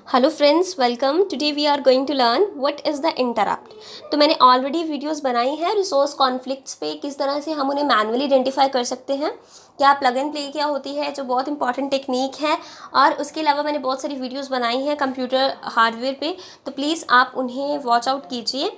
Hello friends, welcome. Today we are going to learn what is the interrupt. तो मैंने already videos बनाई हैं resource conflicts पे, किस तरह से हम उन्हें मैनुअली आइडेंटिफाई कर सकते हैं, क्या प्लग एंड प्ले क्या होती है, जो बहुत इंपॉर्टेंट टेक्निक है। और उसके अलावा मैंने बहुत सारी वीडियोस बनाई हैं कंप्यूटर हार्डवेयर पे, तो प्लीज़ आप उन्हें वॉच आउट कीजिए।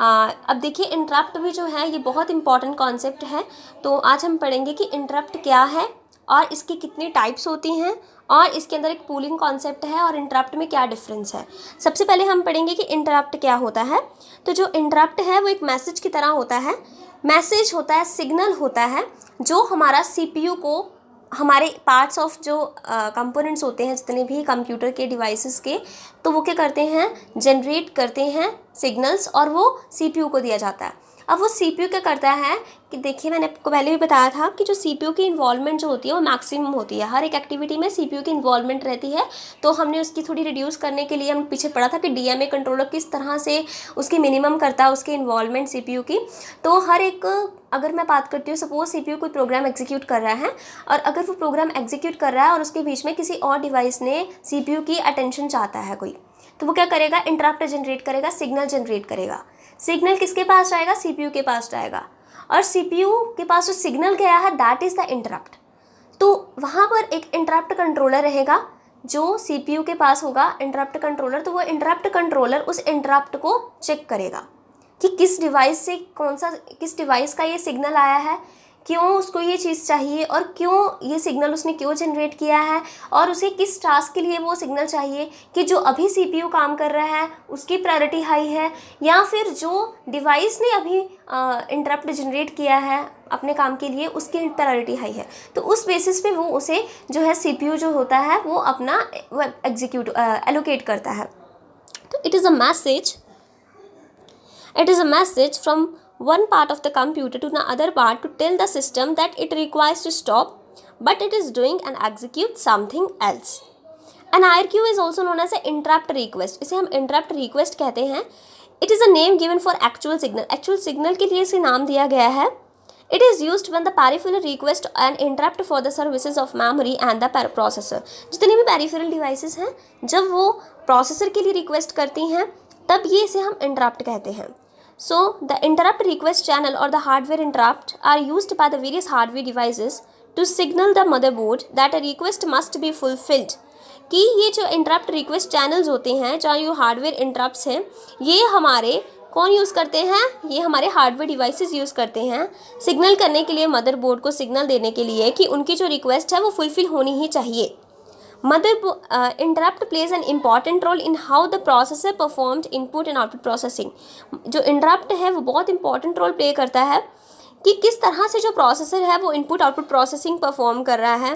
अब देखिए, इंटरप्ट भी जो है ये बहुत इंपॉर्टेंट कॉन्सेप्ट है। तो आज हम पढ़ेंगे कि इंटरप्ट क्या है और इसकी कितनी टाइप्स होती हैं और इसके अंदर एक पूलिंग कॉन्सेप्ट है और इंटरप्ट में क्या डिफरेंस है। सबसे पहले हम पढ़ेंगे कि इंटरप्ट क्या होता है। तो जो इंटरप्ट है वो एक मैसेज की तरह होता है। मैसेज होता है, सिग्नल होता है जो हमारा सीपीयू को, हमारे पार्ट्स ऑफ जो कंपोनेंट्स होते हैं जितने भी कंप्यूटर के डिवाइसेस के, तो वो क्या करते हैं, जनरेट करते हैं सिग्नल्स और वो सीपीयू को दिया जाता है। अब वो सीपीयू क्या करता है कि देखिए, मैंने आपको पहले भी बताया था कि जो सीपीयू की इन्वॉल्वमेंट जो होती है वो मैक्सिमम होती है। हर एक एक्टिविटी में सीपीयू की इन्वॉल्वमेंट रहती है। तो हमने उसकी थोड़ी रिड्यूस करने के लिए हम पीछे पढ़ा था कि डीएमए कंट्रोलर किस तरह से उसकी मिनिमम करता है उसकी इन्वॉल्वमेंट सीपीयू की। तो हर एक, अगर मैं बात करती हूँ, सपोज सीपीयू कोई प्रोग्राम एग्जीक्यूट कर रहा है और अगर वो प्रोग्राम एग्जीक्यूट कर रहा है और उसके बीच में किसी और डिवाइस ने सीपीयू की अटेंशन चाहता है कोई, तो वो क्या करेगा, इंटरप्ट जनरेट करेगा, सिग्नल जनरेट करेगा। सिग्नल किसके पास जाएगा, सीपीयू के पास जाएगा। और सीपीयू के पास जो सिग्नल गया है दैट इज़ द इंटरप्ट। तो वहाँ पर एक इंटरप्ट कंट्रोलर रहेगा जो सीपीयू के पास होगा, इंटरप्ट कंट्रोलर। तो वो इंटरप्ट कंट्रोलर उस इंटरप्ट को चेक करेगा कि किस डिवाइस से किस डिवाइस का ये सिग्नल आया है, क्यों उसको ये चीज़ चाहिए और क्यों ये सिग्नल उसने क्यों जनरेट किया है, और उसे किस टास्क के लिए वो सिग्नल चाहिए, कि जो अभी सीपीयू काम कर रहा है उसकी प्रायोरिटी हाई है या फिर जो डिवाइस ने अभी इंटरप्ट जनरेट किया है अपने काम के लिए उसकी प्रायोरिटी हाई है। तो उस बेसिस पे वो उसे जो है सीपीयू जो होता है वो अपना एग्जीक्यूट एलोकेट करता है। तो it is a message from one part of the computer to the other part to tell the system that it requires to stop, but it is doing and execute something else. An IRQ is also known as an interrupt request. इसे हम interrupt request कहते हैं. It is a name given for actual signal. Actual signal के लिए इसे नाम दिया गया है. It is used when the peripheral request an interrupt for the services of memory and the processor. जितने भी peripheral devices हैं, जब वो processor के लिए request करती हैं तब ये इसे हम interrupt कहते हैं. So, the interrupt request channel or the hardware interrupt are used by the various hardware devices to signal the motherboard that a request must be fulfilled. कि ये जो interrupt request channels होते हैं, चाहे ये hardware interrupts हैं, ये हमारे कौन यूज़ करते हैं, ये हमारे हार्डवेयर डिवाइसेस यूज़ करते हैं सिग्नल करने के लिए, मदरबोर्ड को सिग्नल देने के लिए कि उनकी जो रिक्वेस्ट है वो फुलफिल होनी ही चाहिए। Interrupt plays an important role in how the processor performed input and output processing. जो interrupt है वो बहुत important role play करता है कि किस तरह से जो processor है वो input output processing perform कर रहा है,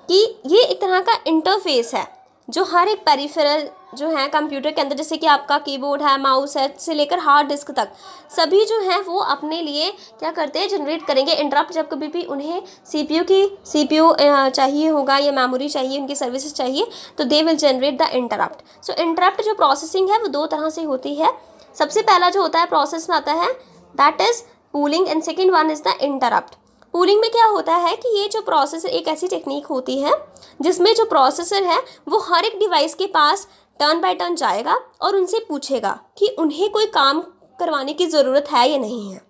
कि ये एक तरह का इंटरफेस है जो हर एक पेरिफेरल जो है कंप्यूटर के अंदर, जैसे कि आपका कीबोर्ड है, माउस है, से लेकर हार्ड डिस्क तक, सभी जो हैं वो अपने लिए क्या करते हैं, जनरेट करेंगे इंटरप्ट। जब कभी भी उन्हें सीपीयू चाहिए होगा या मेमोरी चाहिए, उनकी सर्विसेज चाहिए, तो they will generate the interrupt. So interrupt जो प्रोसेसिंग है वो दो तरह से होती है। सबसे पहला जो होता है प्रोसेस में आता है that is pooling and second one is the interrupt. Pooling में क्या होता है कि ये जो प्रोसेसर, एक ऐसी टेक्निक होती है जिसमें जो प्रोसेसर है वो हर एक डिवाइस के पास टर्न बाय टर्न जाएगा और उनसे पूछेगा कि उन्हें कोई काम करवाने की ज़रूरत है या नहीं है,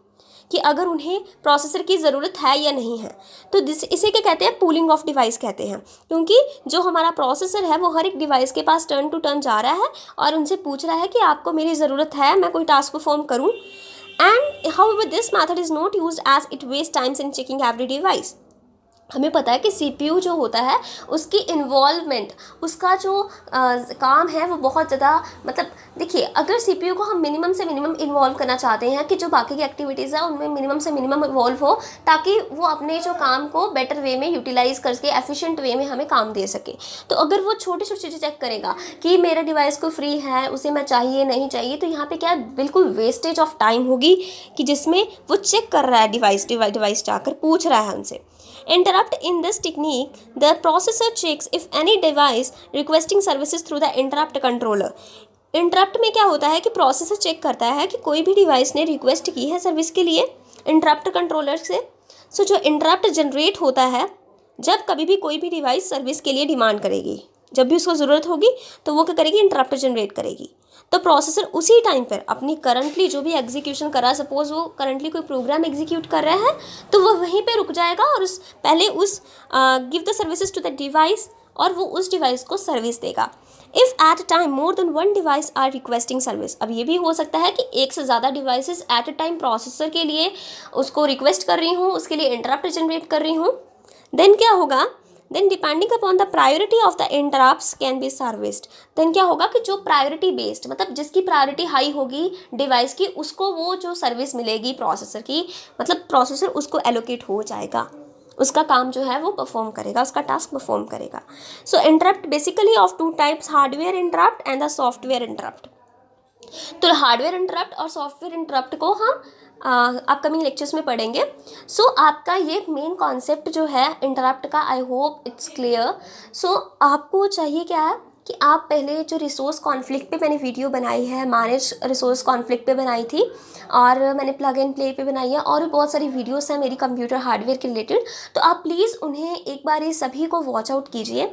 कि अगर उन्हें प्रोसेसर की ज़रूरत है या नहीं है। तो इसे क्या कहते हैं, पूलिंग ऑफ डिवाइस कहते हैं, क्योंकि जो हमारा प्रोसेसर है वो हर एक डिवाइस के पास टर्न टू टर्न जा रहा है और उनसे पूछ रहा है कि आपको मेरी ज़रूरत है, मैं कोई टास्क परफॉर्म करूँ। And however, this method is not used as it wastes times in checking every device. हमें पता है कि सीपीयू जो होता है उसकी इन्वॉल्वमेंट, उसका जो काम है वो बहुत ज़्यादा, मतलब देखिए, अगर सीपीयू को हम मिनिमम से मिनिमम इन्वॉल्व करना चाहते हैं कि जो बाकी की एक्टिविटीज़ है उनमें मिनिमम से मिनिमम इन्वॉल्व हो, ताकि वो अपने जो काम को बेटर वे में यूटिलाइज़ करके एफिशिएंट वे में हमें काम दे सके। तो अगर वो छोटी छोटी चीज़ें चेक करेगा कि मेरा डिवाइस को फ्री है, उसे मैं चाहिए नहीं चाहिए, तो यहाँ पर क्या बिल्कुल वेस्टेज ऑफ टाइम होगी कि जिसमें वो चेक कर रहा है, डिवाइस जाकर पूछ रहा है उनसे। Interrupt in this technique, the processor checks if any device requesting services through the interrupt controller. Interrupt में क्या होता है कि प्रोसेसर चेक करता है कि कोई भी डिवाइस ने रिक्वेस्ट की है सर्विस के लिए इंटरप्ट कंट्रोलर से। सो जो इंटरप्ट जनरेट होता है जब कभी भी कोई भी डिवाइस सर्विस के लिए डिमांड करेगी, जब भी उसको ज़रूरत होगी तो वो क्या करेगी, इंटरप्ट जनरेट करेगी। तो प्रोसेसर उसी टाइम पर अपनी करंटली जो भी एग्जीक्यूशन कर रहा है, सपोज वो करंटली कोई प्रोग्राम एग्जीक्यूट कर रहा है, तो वो वहीं पे रुक जाएगा और उस पहले उस give the services to the device, और वो उस डिवाइस को सर्विस देगा। If at a time more than one device are requesting service, अब ये भी हो सकता है कि एक से ज़्यादा devices eight a time processor के लिए उसको रिक्वेस्ट कर रही हूँ, उसके लिए इंटरप्ट जनरेट कर रही हूँ, देन क्या होगा, then depending upon the priority of the interrupts can be serviced. Then क्या होगा कि जो प्रायोरिटी बेस्ड, मतलब जिसकी प्रायोरिटी हाई होगी डिवाइस की, उसको वो जो सर्विस मिलेगी प्रोसेसर की, मतलब प्रोसेसर उसको एलोकेट हो जाएगा, उसका काम जो है वो परफॉर्म करेगा, उसका टास्क परफॉर्म करेगा। So interrupt basically of two types, hardware interrupt and the software interrupt. तो हार्डवेयर इंटरप्ट और सॉफ्टवेयर इंटरप्ट को हम अपकमिंग लेक्चर्स में पढ़ेंगे। सो आपका ये मेन कॉन्सेप्ट जो है इंटरप्ट का, आई होप इट्स क्लियर। सो आपको चाहिए क्या है कि आप पहले जो रिसोर्स कॉन्फ्लिक्ट पे मैंने वीडियो बनाई है, मैनेज रिसोर्स कॉन्फ्लिक्ट पे बनाई थी, और मैंने प्लग एंड प्ले पे बनाई है, और भी बहुत सारी वीडियोस हैं मेरी कंप्यूटर हार्डवेयर के रिलेटेड। तो आप प्लीज़ उन्हें एक बार ये सभी को वॉच आउट कीजिए,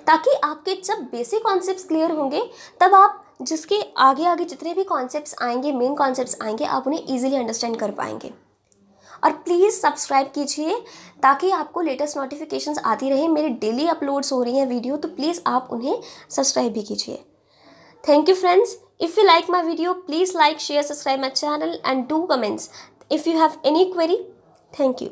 ताकि आपके जब बेसिक कॉन्सेप्ट्स क्लियर होंगे, तब आप जिसके आगे आगे जितने भी कॉन्सेप्ट्स आएंगे, मेन कॉन्सेप्ट्स आएंगे, आप उन्हें ईजिली अंडरस्टैंड कर पाएंगे। और प्लीज़ सब्सक्राइब कीजिए ताकि आपको लेटेस्ट नोटिफिकेशंस आती रहे। मेरी डेली अपलोड्स हो रही हैं वीडियो, तो प्लीज़ आप उन्हें सब्सक्राइब भी कीजिए। Thank you friends. If you like my video, please like, share, subscribe my channel and do comments. If you have any query, thank you.